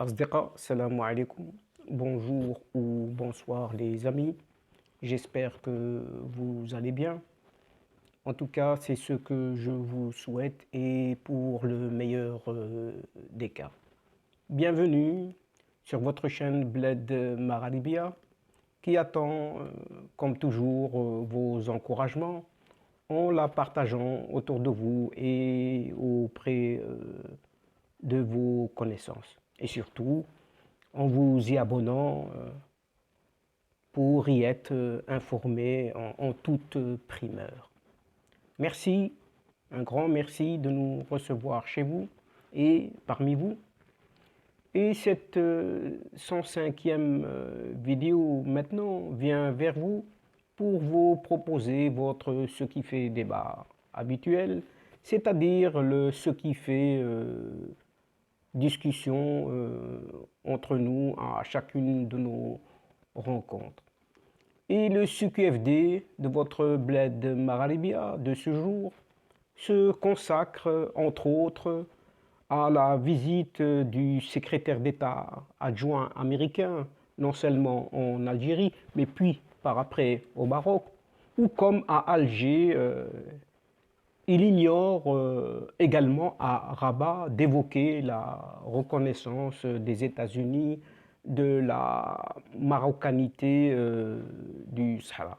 Asdiqa, salam alaikum. Bonjour ou bonsoir les amis. J'espère que vous allez bien. En tout cas, c'est ce que je vous souhaite et pour le meilleur des cas. Bienvenue sur votre chaîne Bled Maralibia qui attend, comme toujours, vos encouragements en la partageant autour de vous et auprès de vos connaissances. Et surtout, en vous y abonnant pour y être informé en toute primeur. Merci, un grand merci de nous recevoir chez vous et parmi vous. Et cette 105e vidéo maintenant vient vers vous pour vous proposer votre ce qui fait débat habituel, c'est-à-dire le ce qui fait discussion entre nous à chacune de nos rencontres. Et le CQFD de votre bled Maralibia de ce jour se consacre entre autres à la visite du secrétaire d'État adjoint américain, non seulement en Algérie, mais puis par après au Maroc, ou comme à Alger, il ignore également à Rabat d'évoquer la reconnaissance des États-Unis de la marocanité du Sahara.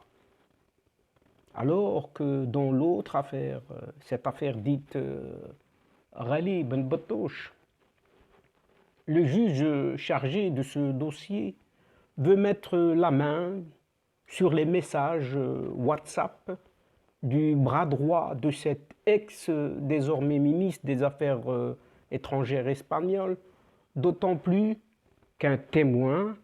Alors que dans l'autre affaire, cette affaire dite Ghali Ben Battouche, le juge chargé de ce dossier veut mettre la main sur les messages WhatsApp du bras droit de cet désormais ministre des Affaires étrangères espagnol, d'autant plus qu'un témoin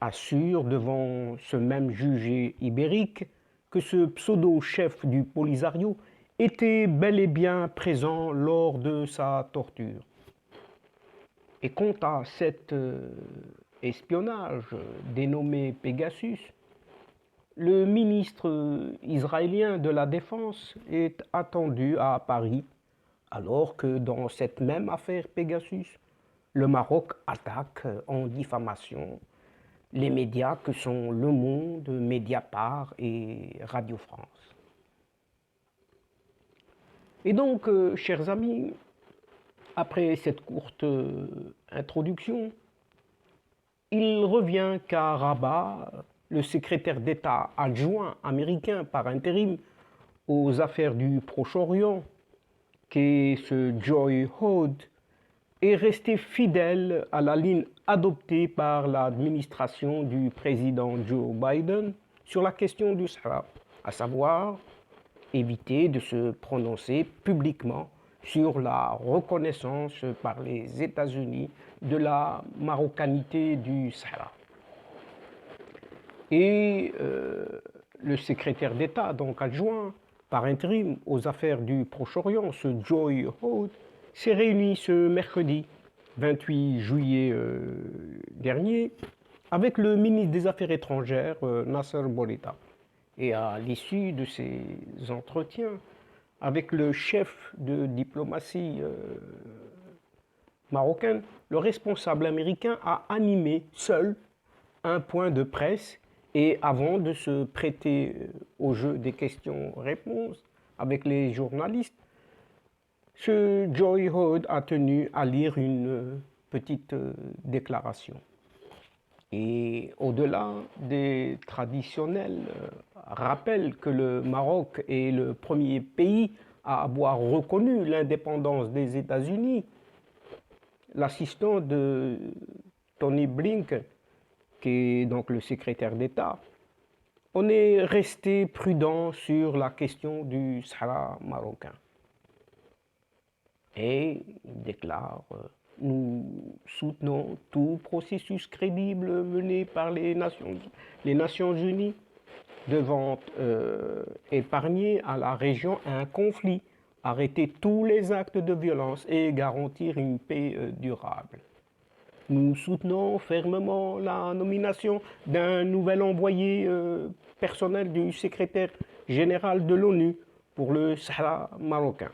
assure devant ce même juge ibérique que ce pseudo-chef du Polisario était bel et bien présent lors de sa torture. Et quant à cet espionnage dénommé Pegasus, le ministre israélien de la Défense est attendu à Paris, alors que dans cette même affaire Pegasus, le Maroc attaque en diffamation les médias que sont Le Monde, Mediapart et Radio France. Et donc, chers amis, après cette courte introduction, il revient qu'à Rabat, le secrétaire d'État adjoint américain par intérim aux affaires du Proche-Orient, qui est ce Joy Hood, est resté fidèle à la ligne adoptée par l'administration du président Joe Biden sur la question du Sahara, à savoir éviter de se prononcer publiquement sur la reconnaissance par les États-Unis de la marocanité du Sahara. Et le secrétaire d'État, donc adjoint par intérim aux affaires du Proche-Orient, ce Joy Hood, s'est réuni ce mercredi 28 juillet dernier avec le ministre des Affaires étrangères, Nasser Bourita. Et à l'issue de ces entretiens avec le chef de diplomatie marocaine, le responsable américain a animé seul un point de presse et avant de se prêter au jeu des questions-réponses avec les journalistes, ce Joy Hood a tenu à lire une petite déclaration. Et au-delà des traditionnels rappels que le Maroc est le premier pays à avoir reconnu l'indépendance des États-Unis, l'assistant de Tony Blinken, qui est donc le secrétaire d'État, on est resté prudent sur la question du Sahara marocain. Et il déclare nous soutenons tout processus crédible mené par les Nations Unies devant épargner à la région un conflit, arrêter tous les actes de violence et garantir une paix durable. Nous soutenons fermement la nomination d'un nouvel envoyé personnel du secrétaire général de l'ONU pour le Sahara marocain.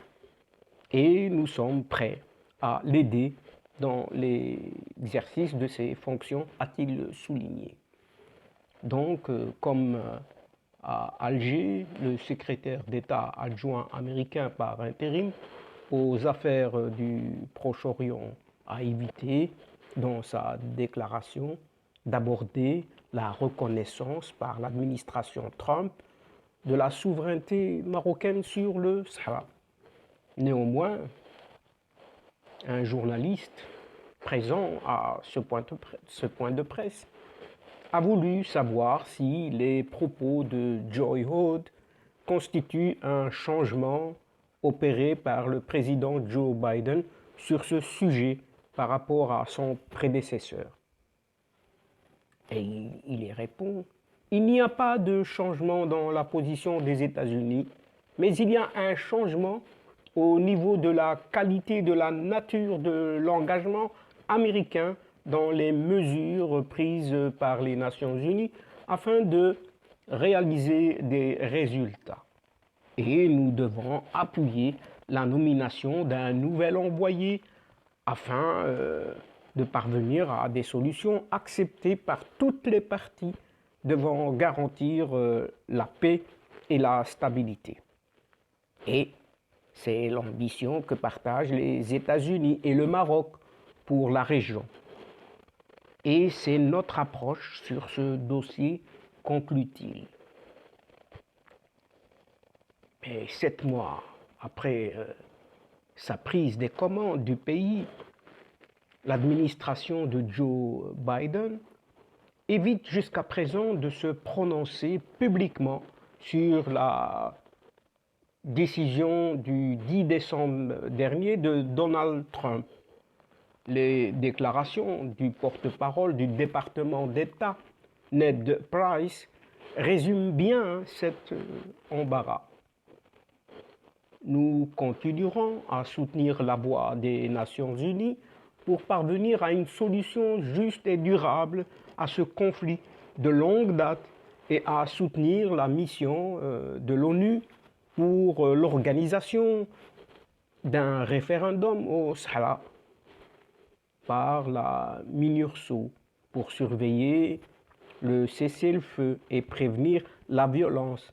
Et nous sommes prêts à l'aider dans l'exercice de ses fonctions, a-t-il souligné. Donc, comme à Alger, le secrétaire d'État adjoint américain par intérim aux affaires du Proche-Orient a évité, dans sa déclaration, d'aborder la reconnaissance par l'administration Trump de la souveraineté marocaine sur le Sahara. Néanmoins, un journaliste présent à ce point de presse a voulu savoir si les propos de Joy Hood constituent un changement opéré par le président Joe Biden sur ce sujet par rapport à son prédécesseur. Et il y répond, il n'y a pas de changement dans la position des États-Unis, mais il y a un changement au niveau de la qualité, de la nature de l'engagement américain dans les mesures prises par les Nations Unies afin de réaliser des résultats. Et nous devons appuyer la nomination d'un nouvel envoyé afin de parvenir à des solutions acceptées par toutes les parties devant garantir la paix et la stabilité. Et c'est l'ambition que partagent les États-Unis et le Maroc pour la région. Et c'est notre approche sur ce dossier, conclut-il. Mais 7 mois après sa prise des commandes du pays, l'administration de Joe Biden évite jusqu'à présent de se prononcer publiquement sur la décision du 10 décembre dernier de Donald Trump. Les déclarations du porte-parole du département d'État, Ned Price, résument bien cet embarras. Nous continuerons à soutenir la voix des Nations Unies pour parvenir à une solution juste et durable à ce conflit de longue date et à soutenir la mission de l'ONU pour l'organisation d'un référendum au Sahara par la MINURSO pour surveiller le cessez-le-feu et prévenir la violence,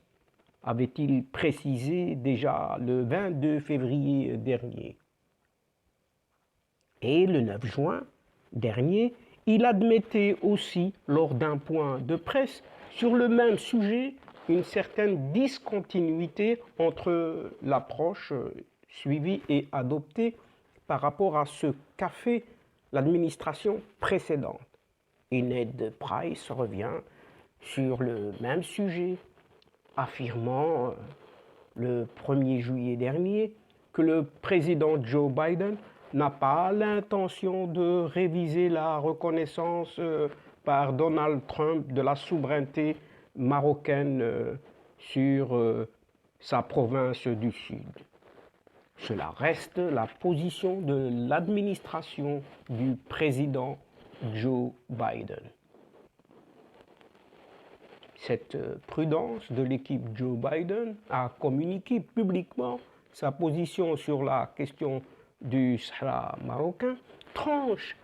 avait-il précisé déjà le 22 février dernier. Et le 9 juin dernier, il admettait aussi, lors d'un point de presse, sur le même sujet, une certaine discontinuité entre l'approche suivie et adoptée par rapport à ce qu'a fait l'administration précédente. Et Ned Price revient sur le même sujet, affirmant le 1er juillet dernier que le président Joe Biden n'a pas l'intention de réviser la reconnaissance par Donald Trump de la souveraineté marocaine sur sa province du Sud. Cela reste la position de l'administration du président Joe Biden. Cette prudence de l'équipe Joe Biden a communiqué publiquement sa position sur la question du Sahara marocain tranche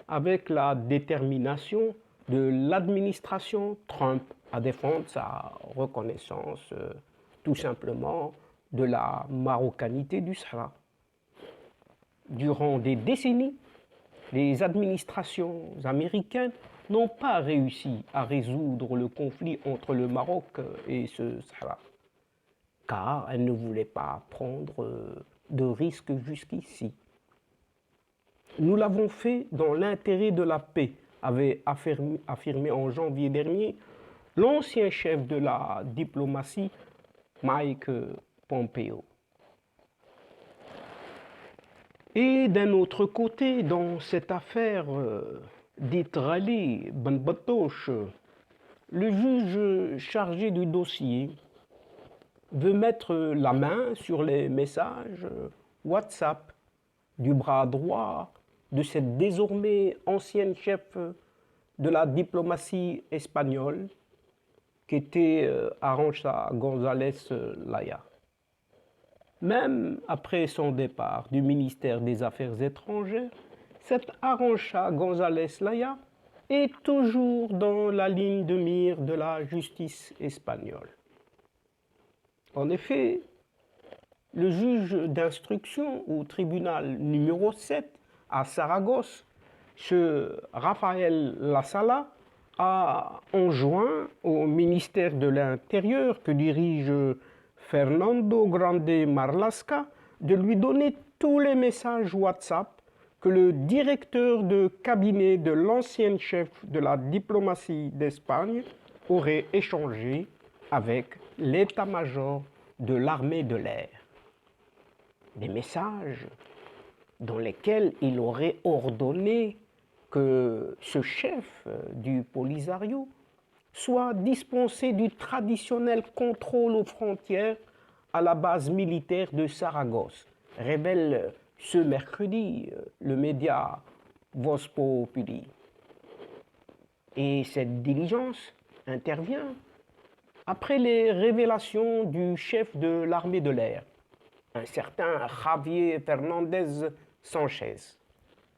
avec la détermination de l'administration Trump à défendre sa reconnaissance tout simplement de la marocanité du Sahara. Durant des décennies, les administrations américaines n'ont pas réussi à résoudre le conflit entre le Maroc et ce Sahara, car elles ne voulaient pas prendre de risques jusqu'ici. Nous l'avons fait dans l'intérêt de la paix, avait affirmé en janvier dernier l'ancien chef de la diplomatie, Mike Pompeo. Et d'un autre côté, dans cette affaire dite Rallye Ben Batouche, le juge chargé du dossier veut mettre la main sur les messages WhatsApp du bras droit de cette désormais ancienne chef de la diplomatie espagnole qui était Arantxa González Laya. Même après son départ du ministère des Affaires étrangères, cet Arantxa González Laya est toujours dans la ligne de mire de la justice espagnole. En effet, le juge d'instruction au tribunal numéro 7 à Saragosse, ce Rafael Lasala, a enjoint au ministère de l'Intérieur que dirige Fernando Grande Marlaska de lui donner tous les messages WhatsApp que le directeur de cabinet de l'ancien chef de la diplomatie d'Espagne aurait échangé avec l'état-major de l'armée de l'air. Des messages dans lesquels il aurait ordonné que ce chef du Polisario soit dispensé du traditionnel contrôle aux frontières à la base militaire de Saragosse, révèle ce mercredi le média Voz Populi. Et cette diligence intervient après les révélations du chef de l'armée de l'air, un certain Javier Fernández Sánchez,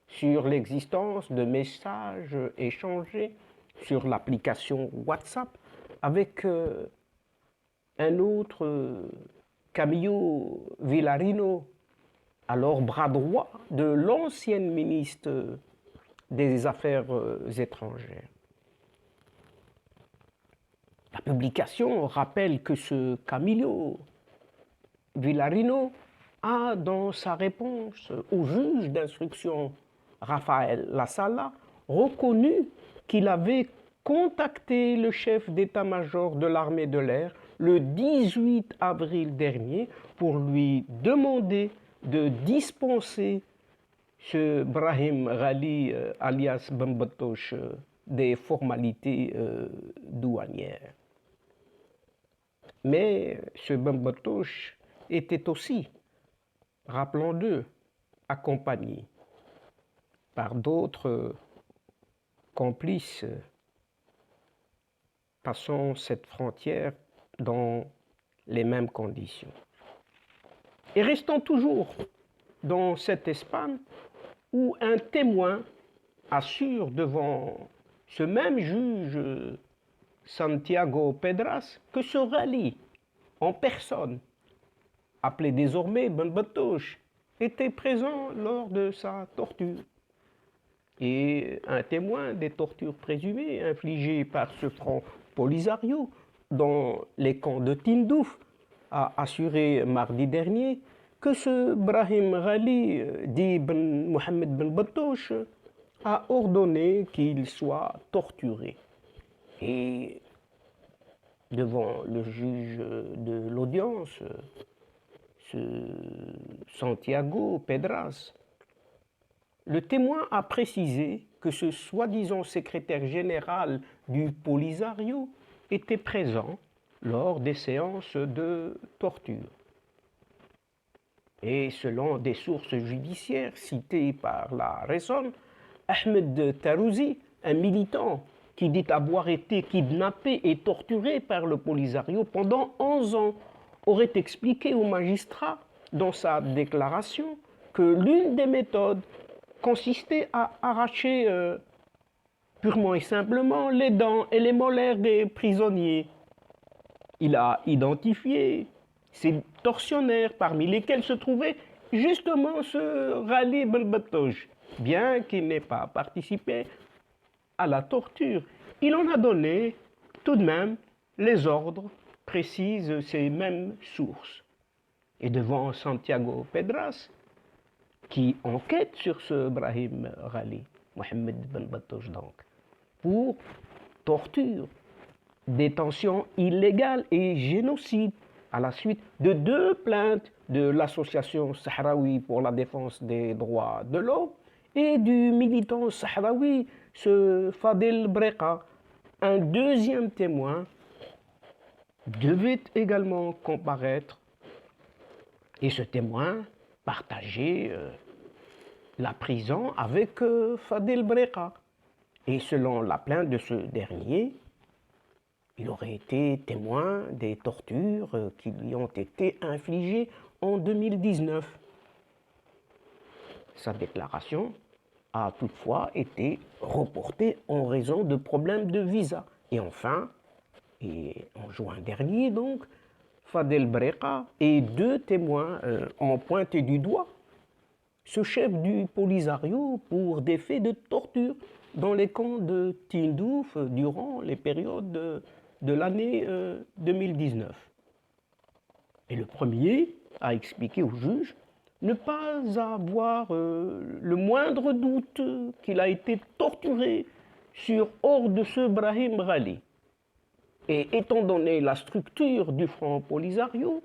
sur l'existence de messages échangés sur l'application WhatsApp avec un autre, Camillo Villarino, alors bras droit de l'ancienne ministre des Affaires étrangères. La publication rappelle que ce Camillo Villarino a, dans sa réponse au juge d'instruction Rafael Lasala, reconnu qu'il avait contacté le chef d'état-major de l'armée de l'air le 18 avril dernier pour lui demander de dispenser ce Brahim Ghali alias Bambatoche des formalités douanières. Mais ce Bambatoche était aussi, rappelons-le, accompagné par d'autres complices passant cette frontière dans les mêmes conditions. Et restons toujours dans cette Espagne où un témoin assure devant ce même juge Santiago Pedras que ce Rally en personne, appelé désormais Bambatoche, était présent lors de sa torture. Et un témoin des tortures présumées infligées par ce front Polisario dans les camps de Tindouf a assuré mardi dernier que ce Brahim Ghali, dit Mohamed Ben Batoche, a ordonné qu'il soit torturé. Et devant le juge de l'audience, ce Santiago Pedras, le témoin a précisé que ce soi-disant secrétaire général du Polisario était présent lors des séances de torture. Et selon des sources judiciaires citées par la Raison, Ahmed Tarouzi, un militant qui dit avoir été kidnappé et torturé par le Polisario pendant 11 ans, aurait expliqué au magistrat dans sa déclaration que l'une des méthodes consistait à arracher purement et simplement les dents et les molaires des prisonniers. Il a identifié ces tortionnaires parmi lesquels se trouvait justement ce Ghali Bambatoche, bien qu'il n'ait pas participé à la torture. Il en a donné tout de même les ordres, précisent ces mêmes sources. Et devant Santiago Pedras, qui enquête sur ce Brahim Ghali, Mohamed Ben Batoche donc, pour torture, détention illégale et génocide, à la suite de 2 plaintes de l'association sahraoui pour la défense des droits de l'homme et du militant sahraoui, ce Fadel Breka. Un deuxième témoin devait également comparaître et ce témoin partageait la prison avec Fadel Breka. Et selon la plainte de ce dernier, il aurait été témoin des tortures qui lui ont été infligées en 2019. Sa déclaration a toutefois été reporté en raison de problèmes de visa. Et enfin, et en juin dernier donc, Fadel Breka et deux témoins ont pointé du doigt ce chef du Polisario pour des faits de torture dans les camps de Tindouf durant les périodes de l'année 2019. Et le premier a expliqué au juge ne pas avoir le moindre doute qu'il a été torturé sur ordre de ce Brahim Ghali. Et étant donné la structure du Front Polisario,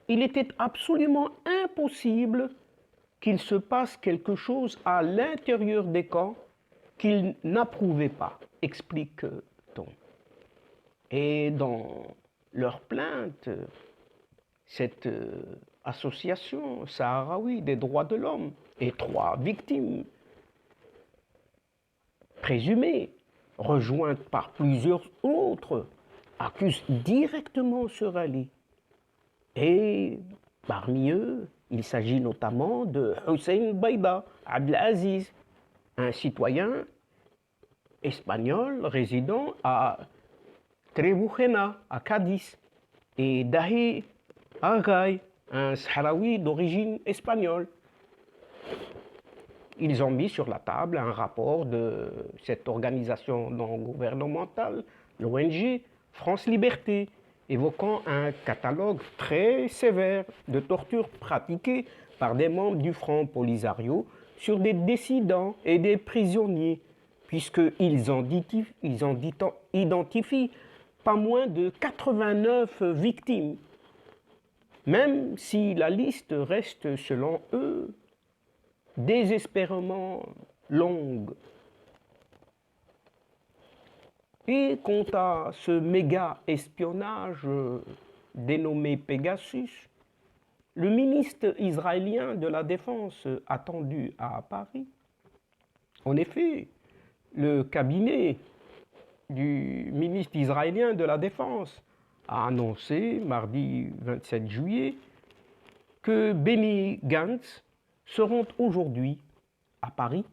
il était absolument impossible qu'il se passe quelque chose à l'intérieur des camps qu'il n'approuvait pas, explique-t-on. Et dans leur plainte, cette association sahraoui des droits de l'homme et trois victimes présumées, rejointes par plusieurs autres, accusent directement ce rallye. Et parmi eux, il s'agit notamment de Hussein Baïda Abdelaziz, un citoyen espagnol résidant à Trebujena, à Cadiz, et Dahi Aghay, un Sahraoui d'origine espagnole. Ils ont mis sur la table un rapport de cette organisation non gouvernementale, l'ONG France Liberté, évoquant un catalogue très sévère de tortures pratiquées par des membres du Front Polisario sur des dissidents et des prisonniers, puisqu'ils identifient pas moins de 89 victimes, même si la liste reste, selon eux, désespérément longue. Et quant à ce méga-espionnage dénommé Pegasus, le ministre israélien de la Défense attendu à Paris, en effet, le cabinet du ministre israélien de la Défense a annoncé mardi 27 juillet que Benny Gantz seront aujourd'hui à Paris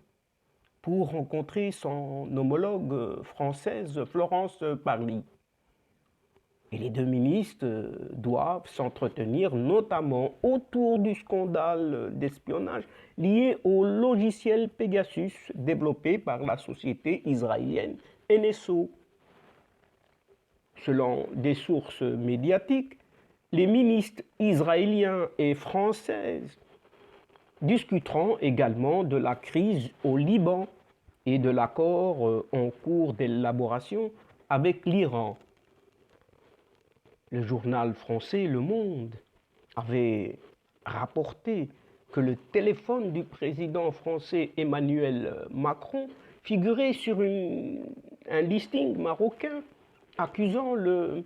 pour rencontrer son homologue française Florence Parly. Et les deux ministres doivent s'entretenir notamment autour du scandale d'espionnage lié au logiciel Pegasus développé par la société israélienne NSO. Selon des sources médiatiques, les ministres israéliens et françaises discuteront également de la crise au Liban et de l'accord en cours d'élaboration avec l'Iran. Le journal français Le Monde avait rapporté que le téléphone du président français Emmanuel Macron figurait sur un listing marocain accusant le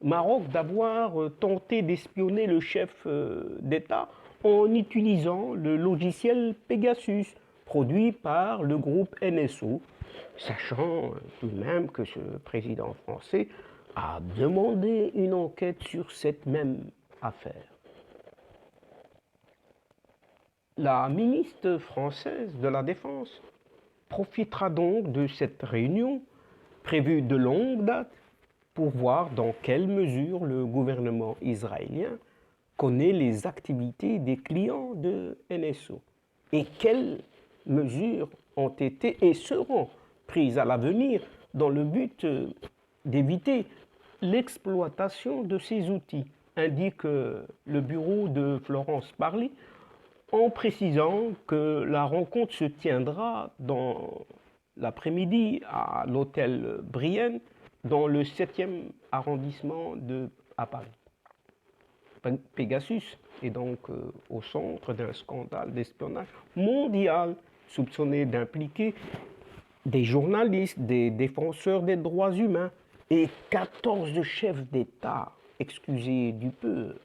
Maroc d'avoir tenté d'espionner le chef d'État en utilisant le logiciel Pegasus produit par le groupe NSO, sachant tout de même que ce président français a demandé une enquête sur cette même affaire. La ministre française de la Défense profitera donc de cette réunion prévue de longue date pour voir dans quelle mesure le gouvernement israélien connaît les activités des clients de NSO et quelles mesures ont été et seront prises à l'avenir dans le but d'éviter l'exploitation de ces outils, indique le bureau de Florence Parly, en précisant que la rencontre se tiendra dans l'après-midi à l'hôtel Brienne, dans le 7e arrondissement à Paris. Pegasus est donc au centre d'un scandale d'espionnage mondial soupçonné d'impliquer des journalistes, des défenseurs des droits humains et 14 chefs d'État, excusez du peu.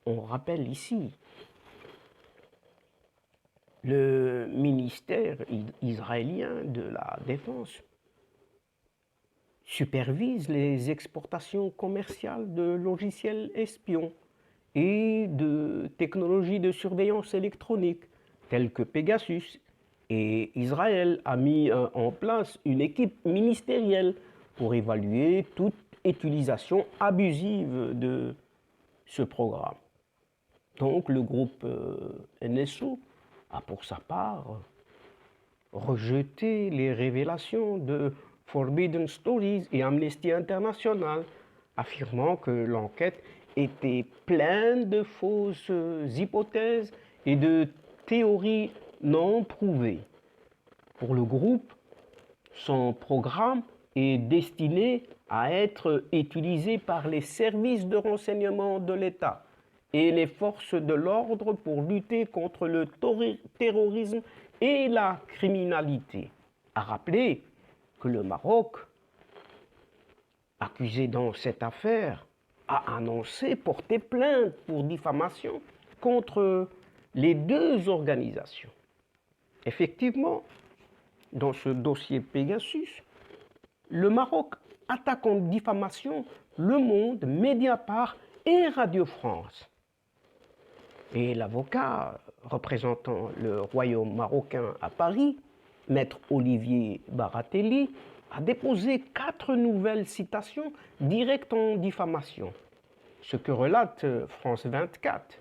On rappelle ici le ministère israélien de la Défense supervise les exportations commerciales de logiciels espions et de technologies de surveillance électronique telles que Pegasus Et Israël a mis en place une équipe ministérielle pour évaluer toute utilisation abusive de ce programme. Donc le groupe NSO a pour sa part rejeté les révélations de Forbidden Stories et Amnesty International, affirmant que l'enquête était pleine de fausses hypothèses et de théories non prouvées. Pour le groupe, son programme est destiné à être utilisé par les services de renseignement de l'État et les forces de l'ordre pour lutter contre le terrorisme et la criminalité. À rappeler que le Maroc, accusé dans cette affaire, a annoncé porter plainte pour diffamation contre les deux organisations. Effectivement, dans ce dossier Pegasus, le Maroc attaque en diffamation Le Monde, Mediapart et Radio France. Et l'avocat représentant le royaume marocain à Paris, maître Olivier Baratelli, a déposé 4 nouvelles citations directes en diffamation, ce que relate France 24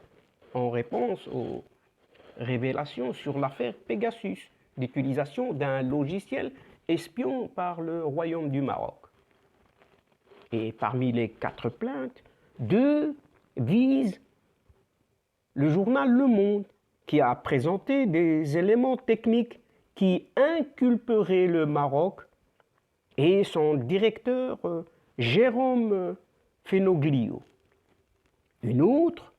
en réponse aux révélations sur l'affaire Pegasus, d'utilisation d'un logiciel espion par le royaume du Maroc. Et parmi les 4 plaintes, 2 visent le journal Le Monde, qui a présenté des éléments techniques qui inculperaient le Maroc et son directeur Jérôme Fenoglio. Une autre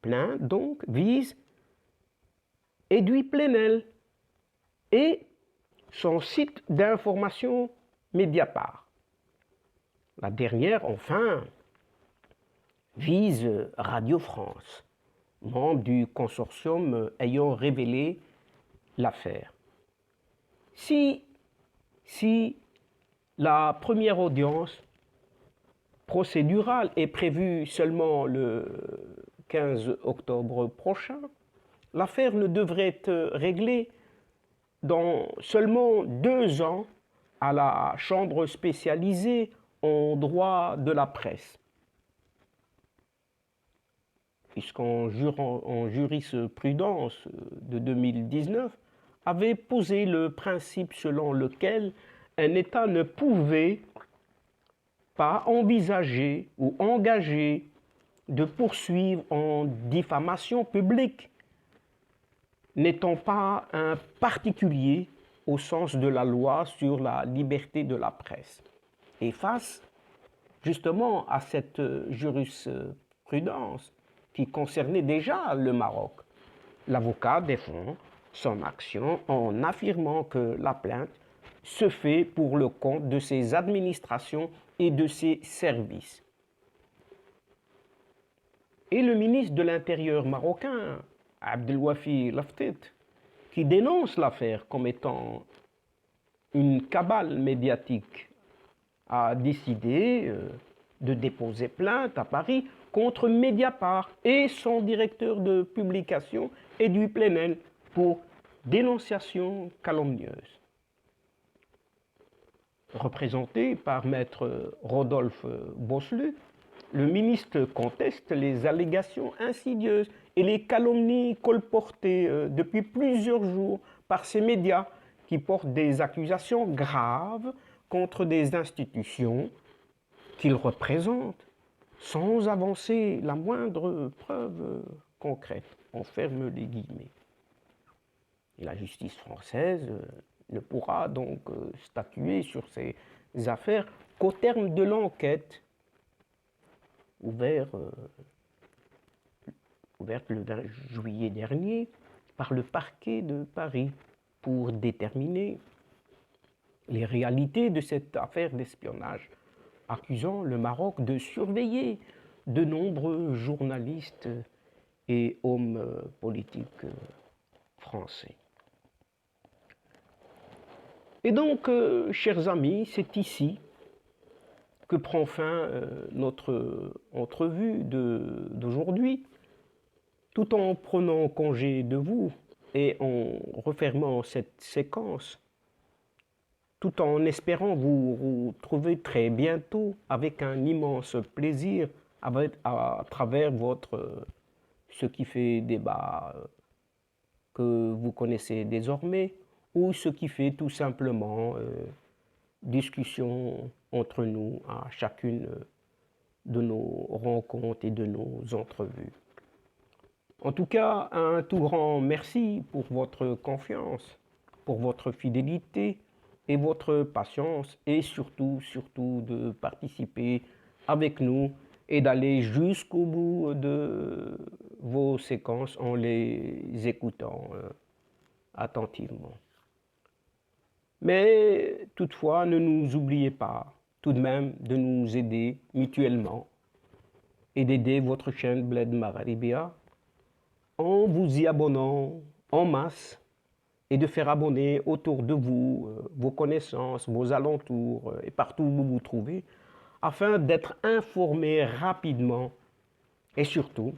plainte donc vise Edoui Plenel et son site d'information Mediapart. La dernière, enfin, vise Radio France, membre du consortium ayant révélé l'affaire. Si la première audience procédurale est prévue seulement le 15 octobre prochain, l'affaire ne devrait être réglée dans seulement 2 ans à la chambre spécialisée en droit de la presse. Puisqu'en jurisprudence de 2019 avait posé le principe selon lequel un État ne pouvait pas envisager ou engager de poursuivre en diffamation publique, n'étant pas un particulier au sens de la loi sur la liberté de la presse. Et face justement à cette jurisprudence qui concernait déjà le Maroc, l'avocat défend son action en affirmant que la plainte se fait pour le compte de ses administrations et de ses services. Et le ministre de l'Intérieur marocain, Abdelwafi Laftet, qui dénonce l'affaire comme étant une cabale médiatique, a décidé de déposer plainte à Paris contre Mediapart et son directeur de publication, Edoui Plenel, pour dénonciation calomnieuse. Représenté par maître Rodolphe Bosselu, le ministre conteste les allégations insidieuses et les calomnies colportées depuis plusieurs jours par ces médias qui portent des accusations graves contre des institutions qu'il représente sans avancer la moindre preuve concrète. On ferme les guillemets. Et la justice française ne pourra donc statuer sur ces affaires qu'au terme de l'enquête ouverte le 20 juillet dernier par le parquet de Paris pour déterminer les réalités de cette affaire d'espionnage, accusant le Maroc de surveiller de nombreux journalistes et hommes politiques français. Et donc, chers amis, c'est ici que prend fin notre entrevue d'aujourd'hui. Tout en prenant congé de vous et en refermant cette séquence, tout en espérant vous retrouver très bientôt avec un immense plaisir à travers ce qui fait débat que vous connaissez désormais ou ce qui fait tout simplement discussion entre nous à chacune de nos rencontres et de nos entrevues. En tout cas, un tout grand merci pour votre confiance, pour votre fidélité et votre patience et surtout de participer avec nous et d'aller jusqu'au bout de vos séquences en les écoutant attentivement. Mais toutefois, ne nous oubliez pas tout de même de nous aider mutuellement et d'aider votre chaîne Bled Magharibia en vous y abonnant en masse et de faire abonner autour de vous vos connaissances, vos alentours et partout où vous vous trouvez afin d'être informés rapidement et surtout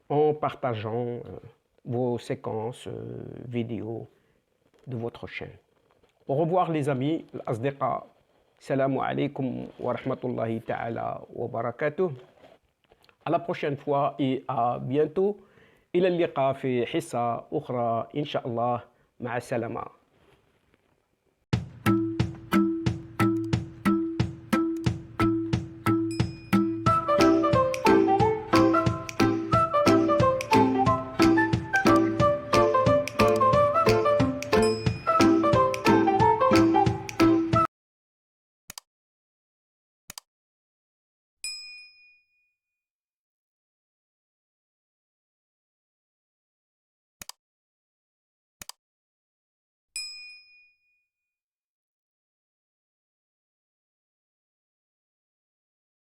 en partageant vos séquences vidéo de votre chaîne. Au revoir les amis, l'asdiqa. Salam alaikum wa rahmatullahi ta'ala wa barakatuh. À la prochaine fois et à bientôt. إلى اللقاء في حصة أخرى إن شاء الله. مع السلامة.